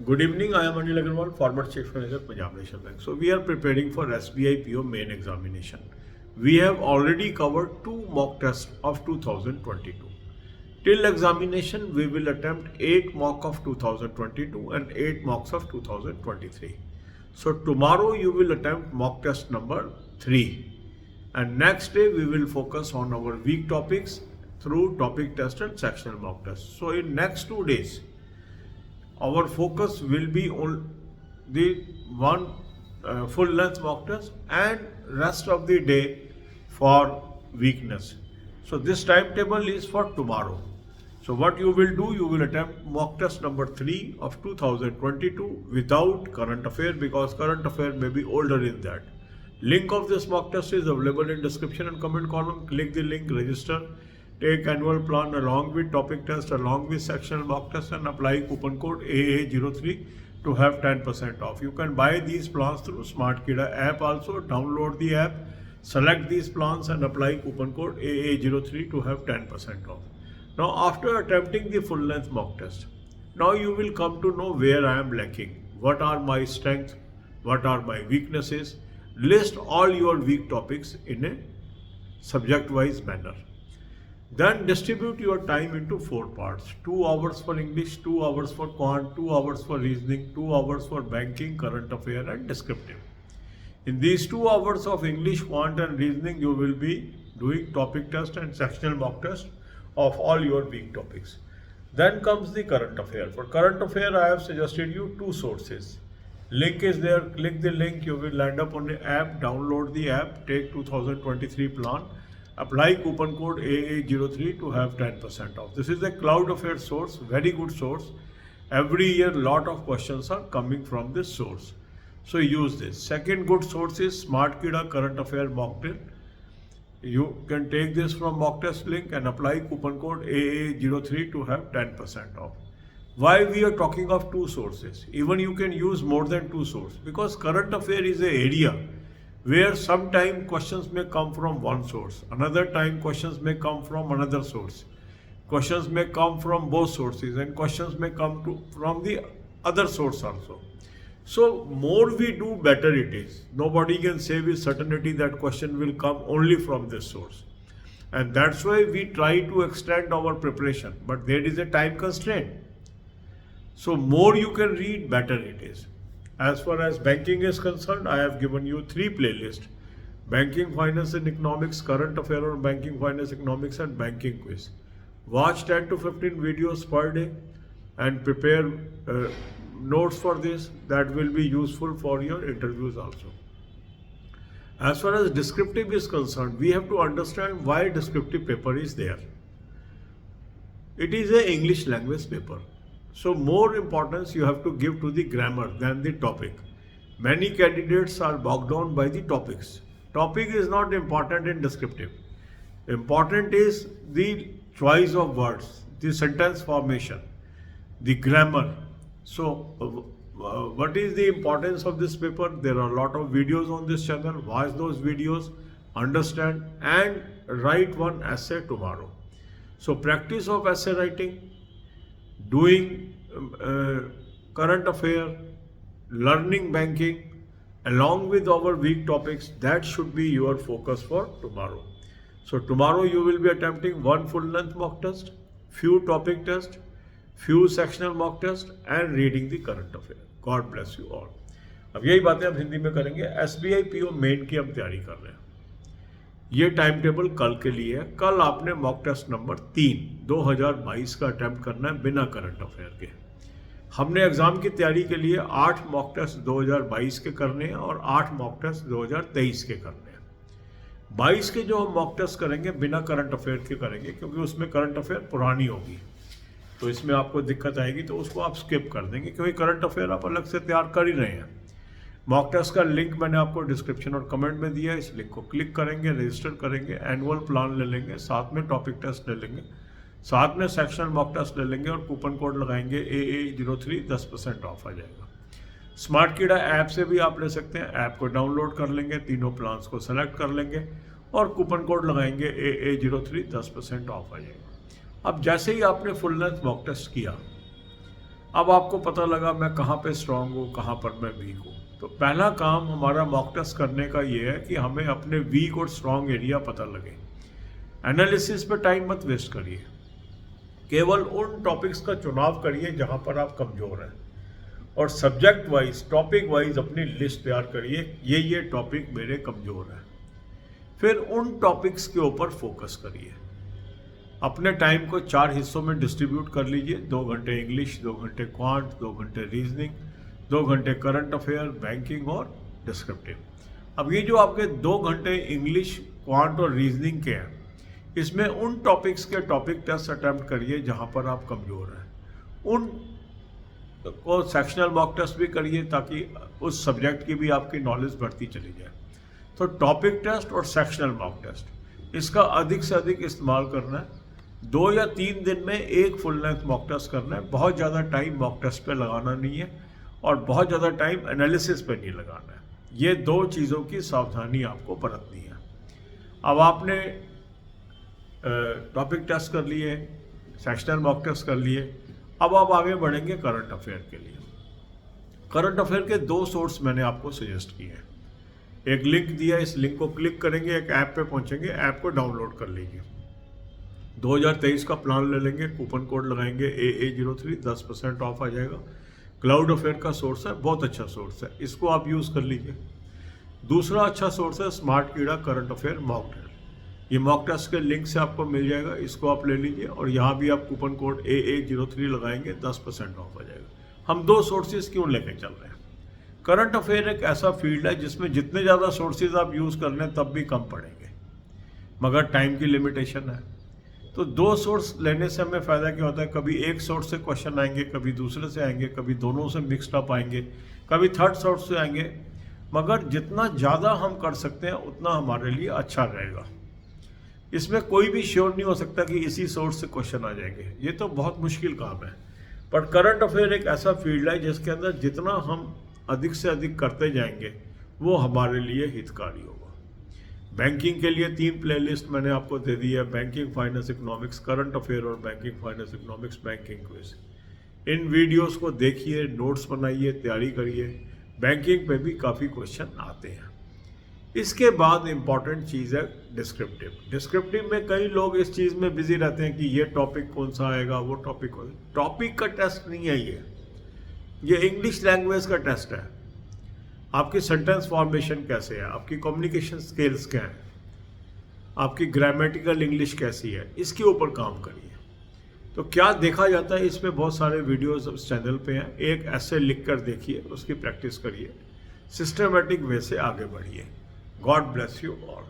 Good evening. I am Anil Agarwal, former Chief Manager, Punjab National Bank. So we are preparing for SBI PO main examination. We have already covered two mock tests of 2022. Till examination, we will attempt 8 mock of 2022 and 8 mocks of 2023. So tomorrow you will attempt mock test number 3. And next day we will focus on our weak topics through topic test and sectional mock test. So in next 2 days, our focus will be on the one full length mock test and rest of the day for weakness. So this timetable is for tomorrow. So what you will do, you will attempt mock test number 3 of 2022 without current affair, because current affair may be older in that. Link of this mock test is available in description and comment column. Click the link, register, take annual plan along with topic test, along with sectional mock test, and apply coupon code AA03 to have 10% off. You can buy these plans through SmartKida app also. Download the app, select these plans and apply coupon code AA03 to have 10% off. Now after attempting the full length mock test, now you will come to know where I am lacking, what are my strengths, what are my weaknesses. List all your weak topics in a subject wise manner. Then distribute your time into 4 parts. 2 hours for English, 2 hours for quant, 2 hours for reasoning, 2 hours for banking, current affair and descriptive. In these 2 hours of English, quant and reasoning, you will be doing topic test and sectional mock test of all your weak topics. Then comes the current affair. For current affair, I have suggested you 2 sources. Link is there. Click the link. You will land up on the app. Download the app. Take 2023 plan. Apply coupon code AA03 to have 10% off. This is a cloud affair source. Very good source. Every year, lot of questions are coming from this source. So use this. Second good source is SmartKida current affair mock test. You can take this from mock test link and apply coupon code AA03 to have 10% off. Why we are talking of 2 sources? Even you can use more than 2 sources, because current affair is an area where sometime questions may come from one source, another time questions may come from another source, questions may come from both sources, and questions may come from the other source also. So more we do, better it is. Nobody can say with certainty that question will come only from this source. And that's why we try to extend our preparation. But there is a time constraint. So more you can read, better it is. As far as banking is concerned, I have given you 3 playlists. Banking, Finance and Economics, Current Affair on Banking, Finance, Economics and Banking Quiz. Watch 10 to 15 videos per day and prepare notes for this. That will be useful for your interviews also. As far as descriptive is concerned, we have to understand why descriptive paper is there. It is an English language paper. So more importance you have to give to the grammar than the topic. Many candidates are bogged down by the topics. Topic is not important in descriptive. Important is the choice of words, the sentence formation, the grammar. So what is the importance of this paper? There are a lot of videos on this channel. Watch those videos, understand and write one essay tomorrow. So practice of essay writing, doing current affair, learning banking along with our weak topics, that should be your focus for tomorrow. So tomorrow you will be attempting 1 full length mock test, few topic test, few sectional mock test and reading the current affair. God bless you all. अब यही बातें हम हिंदी में करेंगे. SBI PO main की हम तैयारी कर रहे हैं. ये टाइम टेबल कल के लिए है. कल आपने मॉक टेस्ट नंबर 3 2022 का अटेम्प्ट करना है बिना करंट अफेयर के. हमने एग्जाम की तैयारी के लिए 8 मॉक टेस्ट 2022 के करने हैं और 8 मॉक टेस्ट 2023 के करने हैं. 22 के जो हम मॉक टेस्ट करेंगे बिना करंट अफेयर के करेंगे, क्योंकि उसमें करंट अफेयर पुरानी होगी तो इसमें आपको दिक्कत आएगी, तो उसको आप स्किप कर देंगे, क्योंकि करंट अफेयर आप अलग से तैयार कर ही रहे हैं. मॉक टेस्ट का लिंक मैंने आपको डिस्क्रिप्शन और कमेंट में दिया है. इस लिंक को क्लिक करेंगे, रजिस्टर करेंगे, एनुअल प्लान ले लेंगे, साथ में टॉपिक टेस्ट ले लेंगे, साथ में सेक्शनल मॉक टेस्ट ले लेंगे और कूपन कोड लगाएंगे AA03, 10% ऑफ आ जाएगा. SmartKida ऐप से भी आप ले सकते हैं. ऐप को डाउनलोड कर लेंगे, तीनों प्लान्स को सेलेक्ट कर लेंगे और कूपन कोड लगाएंगे AA03, 10% ऑफ आ जाएगा. अब जैसे ही आपने फुल लेंथ मॉक टेस्ट किया, अब आपको पता लगा मैं कहाँ पे स्ट्रांग हूँ, कहाँ पर मैं वीक हूँ। तो पहला काम हमारा मॉक टेस्ट करने का ये है कि हमें अपने वीक और स्ट्रांग एरिया पता लगे। एनालिसिस पे टाइम मत वेस्ट करिए, केवल उन टॉपिक्स का चुनाव करिए जहाँ पर आप कमज़ोर हैं और सब्जेक्ट वाइज, टॉपिक वाइज अपनी लिस्ट तैयार करिए, ये टॉपिक मेरे कमज़ोर हैं। फिर उन टॉपिक्स के ऊपर फोकस करिए। अपने टाइम को 4 हिस्सों में डिस्ट्रीब्यूट कर लीजिए, 2 घंटे इंग्लिश, 2 घंटे क्वांट, 2 घंटे रीजनिंग, 2 घंटे करंट अफेयर, बैंकिंग और डिस्क्रिप्टिव। अब ये जो आपके 2 घंटे इंग्लिश, क्वांट और रीजनिंग के हैं, इसमें उन टॉपिक्स के टॉपिक टेस्ट अटैम्प्ट करिए जहाँ पर आप कमज़ोर हैं। उन को सेक्शनल मॉक टेस्ट भी करिए ताकि उस सब्जेक्ट की भी आपकी नॉलेज बढ़ती चली जाए। तो टॉपिक टेस्ट और सेक्शनल मॉक टेस्ट, इसका अधिक से अधिक इस्तेमाल करना है। 2 या 3 दिन में एक फुल लेंथ मॉक टेस्ट करना है। बहुत ज़्यादा टाइम मॉक टेस्ट पे लगाना नहीं है और बहुत ज़्यादा टाइम एनालिसिस पे नहीं लगाना है। ये 2 चीज़ों की सावधानी आपको बरतनी है। अब आपने टॉपिक टेस्ट कर लिए, सेक्शनल मॉक टेस्ट कर लिए, अब आप आगे बढ़ेंगे करंट अफेयर के लिए। करंट अफेयर के 2 सोर्स मैंने आपको सजेस्ट किए हैं। एक लिंक दिया, इस लिंक को क्लिक करेंगे, एक ऐप पे पहुंचेंगे, ऐप को डाउनलोड कर लीजिए। 2023 का प्लान ले लेंगे, कूपन कोड लगाएंगे AA03, 10% ऑफ आ जाएगा। क्लाउड अफेयर का सोर्स है, बहुत अच्छा सोर्स है, इसको आप यूज़ कर लीजिए। दूसरा अच्छा सोर्स है स्मार्ट कीड़ा करंट अफेयर मॉक टेस्ट। ये मॉक टेस्ट के लिंक से आपको मिल जाएगा, इसको आप ले लीजिए और यहाँ भी आप कूपन कोड AA03 लगाएंगे, 10% ऑफ आ जाएगा। हम 2 सोर्सेज क्यों लेके चल रहे हैं? करंट अफेयर एक ऐसा फील्ड है जिसमें जितने ज़्यादा सोर्सेज आप यूज़ कर लें तब भी कम पड़ेंगे, मगर टाइम की लिमिटेशन है। तो 2 सोर्स लेने से हमें फ़ायदा क्या होता है? कभी एक सोर्स से क्वेश्चन आएंगे, कभी दूसरे से आएंगे, कभी दोनों से मिक्सड अप आएंगे, कभी थर्ड सोर्स से आएंगे। मगर जितना ज़्यादा हम कर सकते हैं उतना हमारे लिए अच्छा रहेगा। इसमें कोई भी श्योर नहीं हो सकता कि इसी सोर्स से क्वेश्चन आ जाएंगे, ये तो बहुत मुश्किल काम है। पर करंट अफेयर एक ऐसा फील्ड है जिसके अंदर जितना हम अधिक से अधिक करते जाएंगे वो हमारे लिए हितकारी होगा। बैंकिंग के लिए 3 प्लेलिस्ट मैंने आपको दे दी है, banking, finance, economics, current affair और banking, finance, economics, banking quiz. इन वीडियोस को देखिए, नोट्स बनाइए, तैयारी करिए। बैंकिंग पे भी काफ़ी क्वेश्चन आते हैं। इसके बाद इम्पॉर्टेंट चीज़ है डिस्क्रिप्टिव। डिस्क्रिप्टिव में कई लोग इस चीज़ में बिजी रहते हैं कि ये टॉपिक कौन सा आएगा, वो टॉपिक कौन सा। टॉपिक का टेस्ट नहीं है ये इंग्लिश लैंग्वेज का टेस्ट है। आपकी सेंटेंस फॉर्मेशन कैसे है, आपकी कम्युनिकेशन स्किल्स क्या है, आपकी ग्रामेटिकल इंग्लिश कैसी है, इसके ऊपर काम करिए। तो क्या देखा जाता है, इसमें बहुत सारे वीडियोस उस चैनल पे हैं। एक ऐसे लिख कर देखिए, उसकी प्रैक्टिस करिए, सिस्टमेटिक वे से आगे बढ़िए। God bless you all.